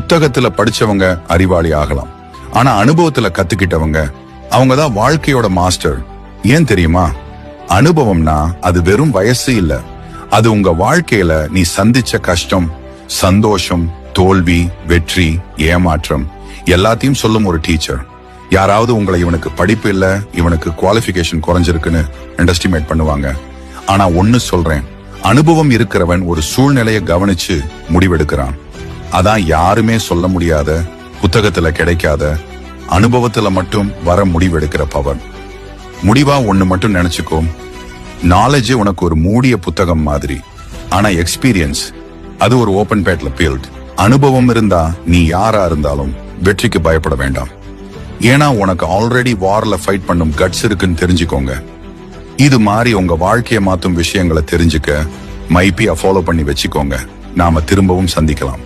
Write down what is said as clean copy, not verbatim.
புத்தகத்துல படிச்சவங்க அறிவாளி ஆகலாம், ஆனா அனுபவத்துல கத்துக்கிட்டவங்க அவங்கதான் வாழ்க்கையோட மாஸ்டர். ஏன் தெரியுமா? அனுபவம்னா அது வெறும் வயசு இல்ல, அது உங்க வாழ்க்கையில நீ சந்திச்ச கஷ்டம், சந்தோஷம், தோல்வி, வெற்றி, ஏமாற்றம் எல்லாத்தையும் சொல்லும் ஒரு டீச்சர். யாராவது உங்களை இவனுக்கு படிப்பு இல்ல, இவனுக்கு குவாலிஃபிகேஷன் குறைஞ்சிருக்குன்னு அண்டர்ஸ்டிமேட் பண்ணுவாங்க. ஆனா ஒன்னு சொல்றேன், அனுபவம் இருக்கிறவன் ஒரு சூழ்நிலையை கவனிச்சு முடிவெடுக்கிறான். அதான் யாருமே சொல்ல முடியாத, புத்தகத்துல கிடைக்காத, அனுபவத்துல மட்டும் வர முடிவெடுக்கிற பவர். முடிவா ஒண்ணு மட்டும் நினைச்சுக்கோ, நாலேஜ் உனக்கு ஒரு மூடிய புத்தகம் மாதிரி, ஆனா எக்ஸ்பீரியன்ஸ் அது ஒரு ஓபன் பேட்ல பீல்ட். அனுபவம் இருந்தா நீ யாரா இருந்தாலும் வெற்றிக்கு பயப்பட வேண்டாம். ஏன்னா உனக்கு ஆல்ரெடி வார்ல ஃபைட் பண்ணும் கட்ஸ் இருக்குன்னு தெரிஞ்சுக்கோங்க. இது மாதிரி உங்க வாழ்க்கையை மாத்தும் விஷயங்களை தெரிஞ்சுக்க மைபியை ஃபாலோ பண்ணி வச்சுக்கோங்க. நாம திரும்பவும் சந்திக்கலாம்.